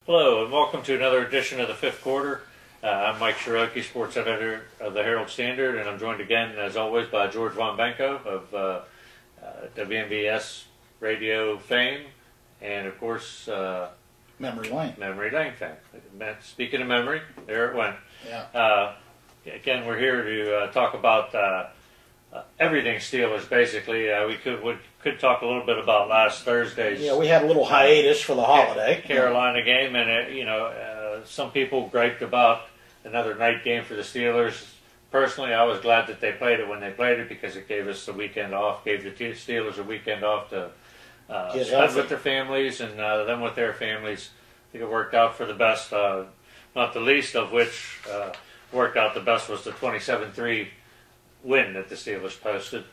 Hello, and welcome to another edition of the Fifth Quarter. I'm Mike Ciarochi, sports editor of the Herald-Standard, and I'm joined again, as always, by George Von Benko of WMBS radio fame, and of course, Memory Lane. Memory Lane fame. Speaking of memory, there it went. Yeah. Again, we're here to talk about everything Steelers, basically. We could talk a little bit about last Thursday's. Yeah, we had a little hiatus for the holiday. Carolina game, and some people griped about another night game for the Steelers. Personally, I was glad that they played it when they played it because it gave us the weekend off, gave the Steelers a weekend off to spend with their families and them with their families. I think it worked out for the best, not the least of which worked out the best was the 27-3 win that the Steelers posted.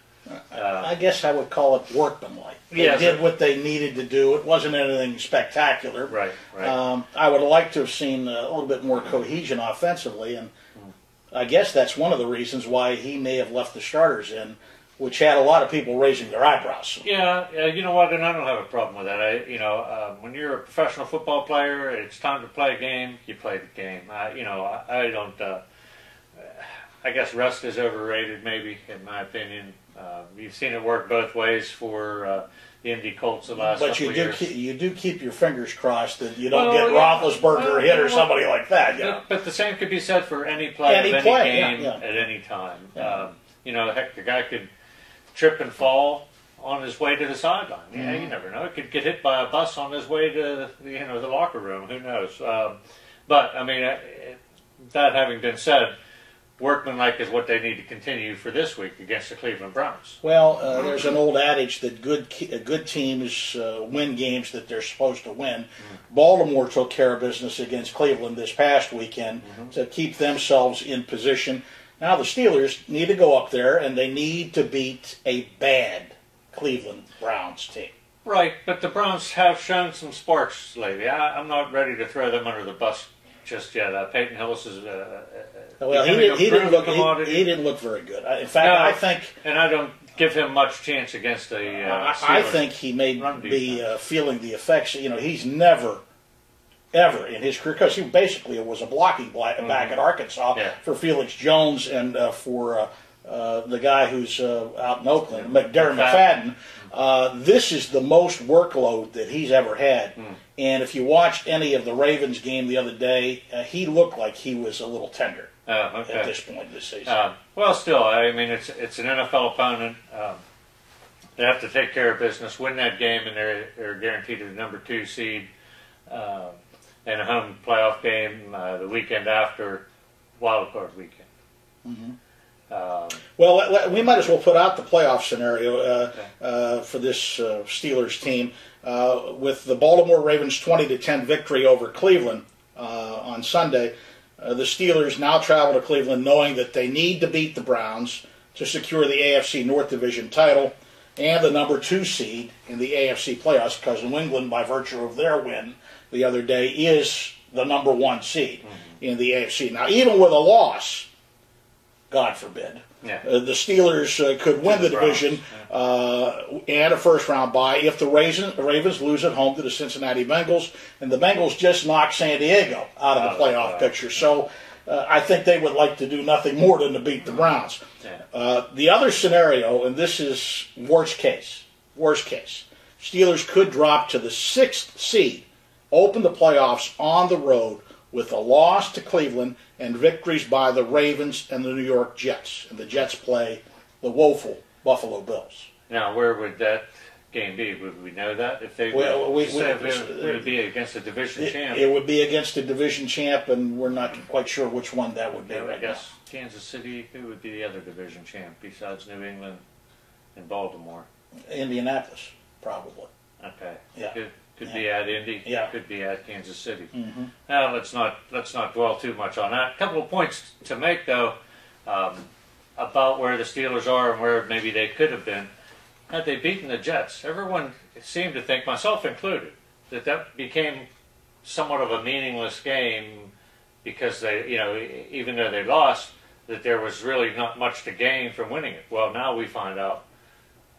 I guess I would call it workmanlike. They Yeah, did what they needed to do. It wasn't anything spectacular. Right. I would have liked to have seen a little bit more cohesion offensively, and I guess that's one of the reasons why he may have left the starters in, which had a lot of people raising their eyebrows. Yeah, you know what, and I don't have a problem with that. When you're a professional football player, it's time to play a game, you play the game. I don't... I guess rest is overrated, maybe, in my opinion. You've seen it work both ways for the Indy Colts the last couple of years. But you do keep your fingers crossed that you don't get Roethlisberger hit or somebody like that. Yeah. But the same could be said for any play of any game at any time. Yeah. Heck, the guy could trip and fall on his way to the sideline. Yeah, you never know. He could get hit by a bus on his way to the locker room. Who knows? But I mean, that having been said, workmanlike is what they need to continue for this week against the Cleveland Browns. Well, there's an old adage that good teams win games that they're supposed to win. Baltimore took care of business against Cleveland this past weekend to keep themselves in position. Now the Steelers need to go up there and they need to beat a bad Cleveland Browns team. Right, but the Browns have shown some sparks lately. I'm not ready to throw them under the bus just yet. Peyton Hillis is well, he didn't look very good. In fact, no, I think, and I don't give him much chance against the. I think he may be feeling the effects. He's never, ever in his career, because he basically was a blocking back at Arkansas for Felix Jones and for the guy who's out in Oakland, Darren McFadden. This is the most workload that he's ever had. And if you watched any of the Ravens game the other day, he looked like he was a little tender at this point in the season. Well, still, I mean, it's an NFL opponent. They have to take care of business, win that game, and they're guaranteed a number 2 seed and a home playoff game the weekend after wild card weekend. Well, we might as well put out the playoff scenario for this Steelers team with the Baltimore Ravens 20-10 victory over Cleveland on Sunday. The Steelers now travel to Cleveland knowing that they need to beat the Browns to secure the AFC North Division title and the number 2 seed in the AFC playoffs, because New England, by virtue of their win the other day, is the number 1 seed in the AFC. Now, even with a loss, God forbid, the Steelers could win the division and a first-round bye if the Ravens lose at home to the Cincinnati Bengals, and the Bengals just knocked San Diego out of the playoff picture. So I think they would like to do nothing more than to beat the Browns. The other scenario, and this is worst case, Steelers could drop to the 6th seed, open the playoffs on the road with a loss to Cleveland and victories by the Ravens and the New York Jets. And the Jets play the woeful Buffalo Bills. Now, where would that game be? Would we know that? If they would it be against a division champ? It would be against a division champ, and we're not quite sure which one that would be I guess Kansas City, who would be the other division champ besides New England and Baltimore? Indianapolis, probably. Okay. Yeah. Could be at Indy. Yeah. Could be at Kansas City. Now let's not dwell too much on that. A couple of points to make though about where the Steelers are and where maybe they could have been had they beaten the Jets. Everyone seemed to think, myself included, that became somewhat of a meaningless game because they, even though they lost, that there was really not much to gain from winning it. Well, now we find out,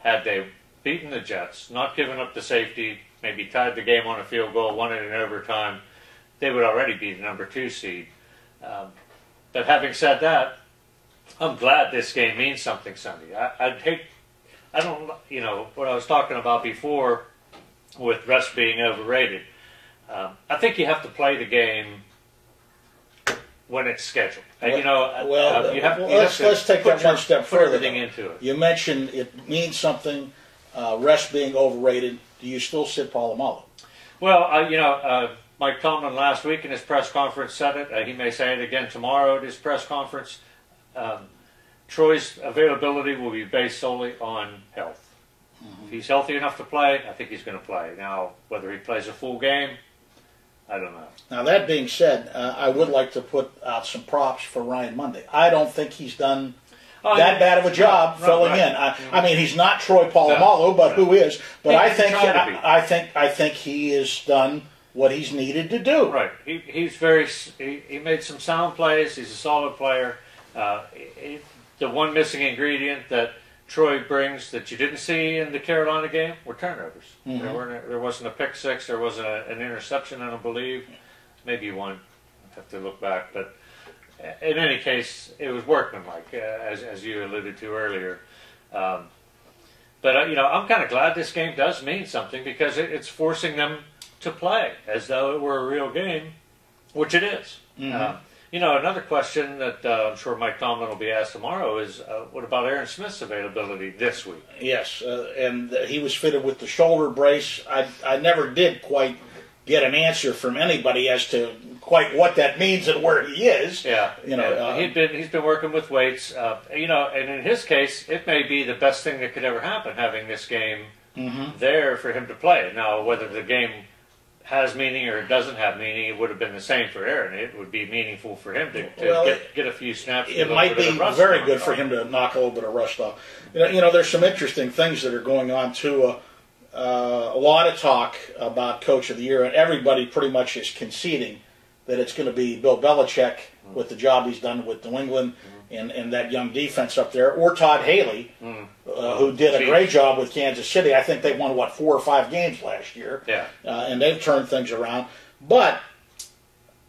had they beaten the Jets, not given up the safety, maybe tied the game on a field goal, won it in overtime, they would already be the number 2 seed. But having said that, I'm glad this game means something Sunday. I don't, what I was talking about before with rest being overrated. I think you have to play the game when it's scheduled. And, let's take that one step further. Into it. You mentioned it means something, rest being overrated. Do you still sit Polamalu? Well, Mike Tomlin last week in his press conference said it. He may say it again tomorrow at his press conference. Troy's availability will be based solely on health. Mm-hmm. If he's healthy enough to play, I think he's going to play. Now, whether he plays a full game, I don't know. Now, that being said, I would like to put out some props for Ryan Monday. I don't think he's done that bad of a job filling in. I mean, he's not Troy Polamalu, but who is? But I think he has done what he's needed to do. Right. He made some sound plays. He's a solid player. The one missing ingredient that Troy brings that you didn't see in the Carolina game were turnovers. Mm-hmm. There wasn't a pick six. There wasn't an interception, I don't believe. Maybe one. I'd have to look back. But in any case, it was workmanlike, as you alluded to earlier. I'm kind of glad this game does mean something because it's forcing them to play as though it were a real game, which it is. Mm-hmm. Another question that I'm sure Mike Tomlin will be asked tomorrow is, what about Aaron Smith's availability this week? Yes, and he was fitted with the shoulder brace. I never did quite get an answer from anybody as to quite what that means and where he is. Yeah, he's been working with weights. And in his case, it may be the best thing that could ever happen, having this game there for him to play. Now, whether the game has meaning or it doesn't have meaning, it would have been the same for Aaron. It would be meaningful for him to get a few snaps. It might be very good for him to knock a little bit of rust off. There's some interesting things that are going on too. A lot of talk about Coach of the Year, and everybody pretty much is conceding that it's going to be Bill Belichick with the job he's done with New England and that young defense up there, or Todd Haley, who did a great job with Kansas City. I think they won, 4 or 5 games last year, and they've turned things around. But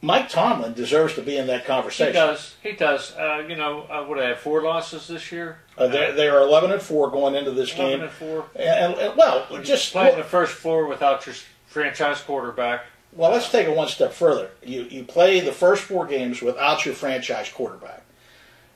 Mike Tomlin deserves to be in that conversation. He does. Would I have 4 losses this year? They are 11-4 going into this game. 11-4. And just playing the first 4 without your franchise quarterback. Well, let's take it one step further. You play the first 4 games without your franchise quarterback.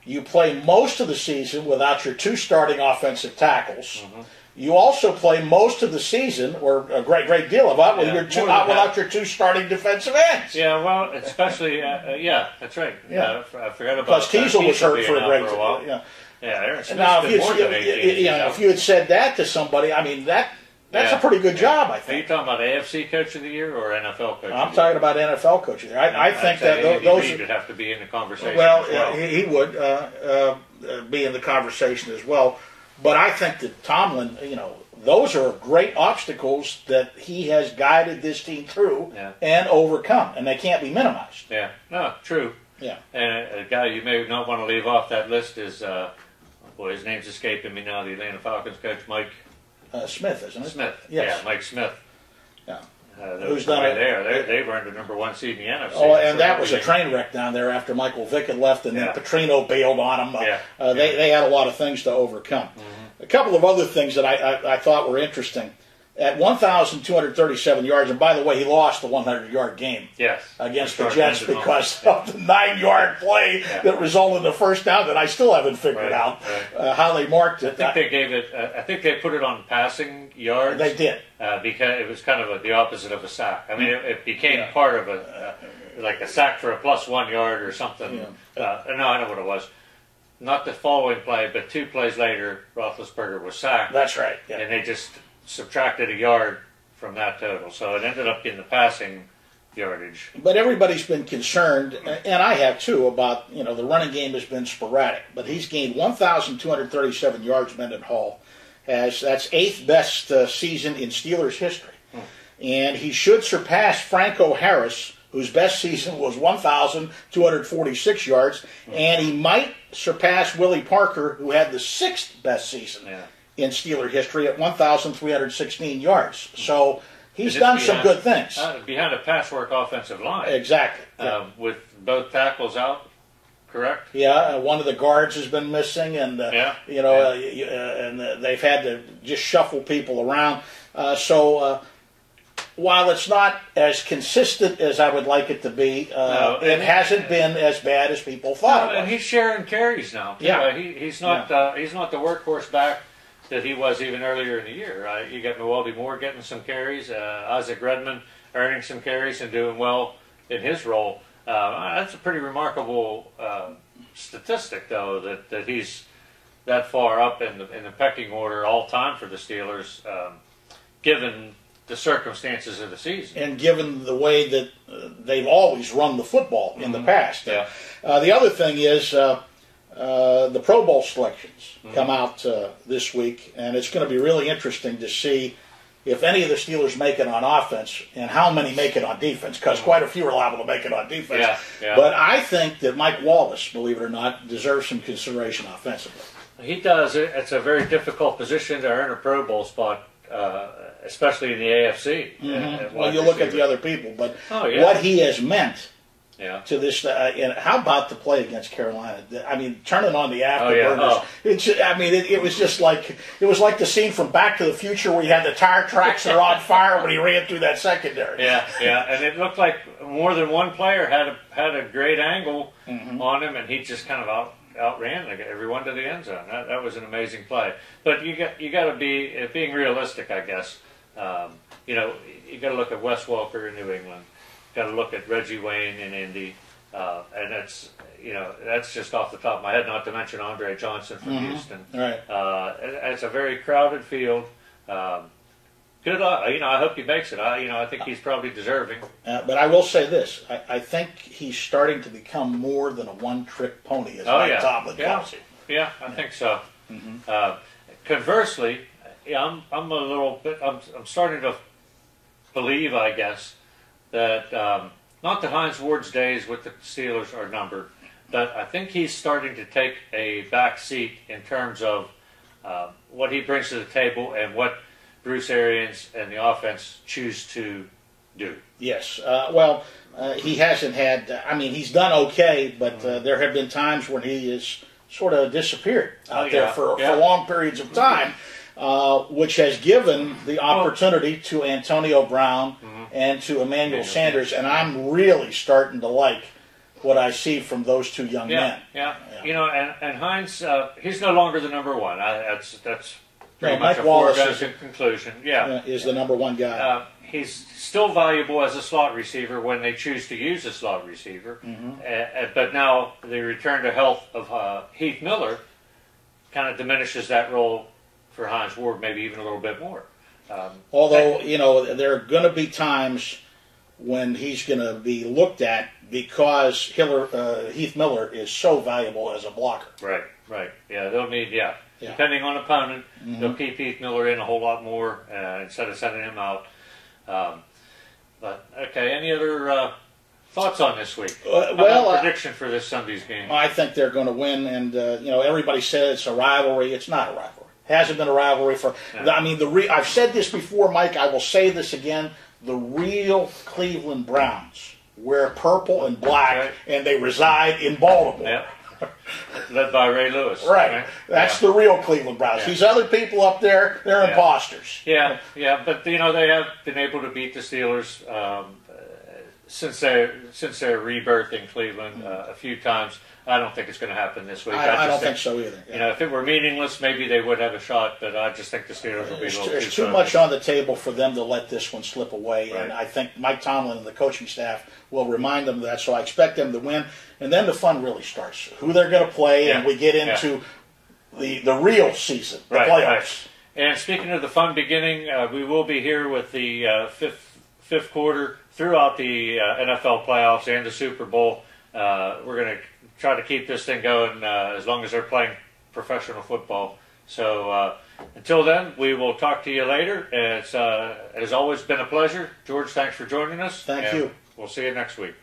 You play most of the season without your 2 starting offensive tackles. Mm-hmm. You also play most of the season, or a great deal of it, without your 2 starting defensive ends. Yeah, well, especially, that's right. Yeah. I forgot about Plus Teasel was hurt for a great while. Yeah, Aaron Smith's now, been more than 18. If you had said that to somebody, I mean, that's a pretty good job, I think. Are you talking about AFC Coach of the Year or NFL Coach of the Year? I'm talking about NFL Coach of the Year. I think that those would have to be in the conversation. Well, he would be in the conversation as well. But I think that Tomlin, those are great obstacles that he has guided this team through and overcome, and they can't be minimized. Yeah, no, true. Yeah. And a guy you may not want to leave off that list is, his name's escaping me now, the Atlanta Falcons coach, Mike Smith, isn't it? Smith. Yes. Yeah, Mike Smith. Yeah. Who's done it there? They've earned the #1 seed in the NFC. Oh, and that was a train wreck down there after Michael Vick had left, and then Petrino bailed on them. They had a lot of things to overcome. Mm-hmm. A couple of other things that I thought were interesting. At 1,237 yards, and by the way, he lost the 100-yard game against the Jets because of the 9-yard play that resulted in the first down that I still haven't figured out how they marked it. I think they gave it. I think they put it on passing yards. They did because it was kind of the opposite of a sack. I mean, it became part of like a sack for a +1 yard or something. Yeah. No, I know what it was. Not the following play, but 2 plays later, Roethlisberger was sacked. That's right. Yeah. And they just subtracted a yard from that total. So it ended up in the passing yardage. But everybody's been concerned, and I have too, about, the running game has been sporadic. But he's gained 1,237 yards, Mendenhall. That's 8th best season in Steelers history. And he should surpass Franco Harris, whose best season was 1,246 yards. And he might surpass Willie Parker, who had the 6th best season in Steeler history at 1,316 yards. So he's done some good things. Behind a patchwork offensive line. Exactly. With both tackles out, correct? Yeah, one of the guards has been missing, and and they've had to just shuffle people around. While it's not as consistent as I would like it to be, it hasn't been as bad as people thought. And he's sharing carries now. Too. Yeah, he's not the workhorse back that he was even earlier in the year. You got Mwaldi Moore getting some carries, Isaac Redmond earning some carries and doing well in his role. That's a pretty remarkable statistic, though, that he's that far up in the pecking order all time for the Steelers, given the circumstances of the season. And given the way that they've always run the football in the past. Yeah. The other thing is the Pro Bowl selections come out this week, and it's going to be really interesting to see if any of the Steelers make it on offense and how many make it on defense, because quite a few are liable to make it on defense. Yeah. But I think that Mike Wallace, believe it or not, deserves some consideration offensively. He does. It's a very difficult position to earn a Pro Bowl spot, especially in the AFC. Well, you look at the other people, but what he has meant to this. How about the play against Carolina? I mean, turning on the afterburners. It was just like the scene from Back to the Future where you had the tire tracks that are on fire when he ran through that secondary. Yeah, and it looked like more than one player had a great angle on him, and he just kind of outran everyone to the end zone. That was an amazing play. But you got to be being realistic, I guess. You got to look at Wes Welker in New England. Got to look at Reggie Wayne in Indy, and that's just off the top of my head. Not to mention Andre Johnson from Houston. Right. It's a very crowded field. Good luck. I hope he makes it. I think he's probably deserving. But I will say this: I think he's starting to become more than a one-trick pony, as Mike Tomlin calls it. Yeah, I think so. Conversely, I'm a little bit. I'm starting to believe, I guess, that not that Hines Ward's days with the Steelers are numbered, but I think he's starting to take a back seat in terms of what he brings to the table and what Bruce Arians and the offense choose to do. Yes. He hasn't had. He's done okay, but there have been times when he has sort of disappeared out there for long periods of time, which has given the opportunity to Antonio Brown and to Emmanuel Sanders, and I'm really starting to like what I see from those two young men. Yeah. And Hines, he's no longer the number one. That's pretty much Mike a Wallace foregone conclusion. Is the number one guy. He's still valuable as a slot receiver when they choose to use a slot receiver. But now the return to health of Heath Miller kind of diminishes that role for Hines Ward, maybe even a little bit more. Although, there are going to be times when he's going to be looked at because Heath Miller is so valuable as a blocker. Right. Yeah, they'll need, depending on opponent, they'll keep Heath Miller in a whole lot more instead of sending him out. But, okay, any other thoughts on this week? Prediction for this Sunday's game? I think they're going to win, and, everybody says it's a rivalry. It's not a rivalry. Hasn't been a rivalry for. No. I've said this before, Mike. I will say this again. The real Cleveland Browns wear purple and black, and they reside in Baltimore. Yep. Led by Ray Lewis. Right. That's the real Cleveland Browns. These other people up there, they're imposters. Yeah. But they have been able to beat the Steelers since their rebirth in Cleveland a few times. I don't think it's going to happen this week. I don't think so either. Yeah. If it were meaningless, maybe they would have a shot, but I just think the Steelers will be a little There's too much on the table for them to let this one slip away, and I think Mike Tomlin and the coaching staff will remind them of that, so I expect them to win, and then the fun really starts. Who they're going to play, and we get into the real season, the playoffs. Right. And speaking of the fun beginning, we will be here with the fifth quarter throughout the NFL playoffs and the Super Bowl. We're going to try to keep this thing going as long as they're playing professional football. So until then, we will talk to you later. It has always been a pleasure. George, thanks for joining us. Thank you. We'll see you next week.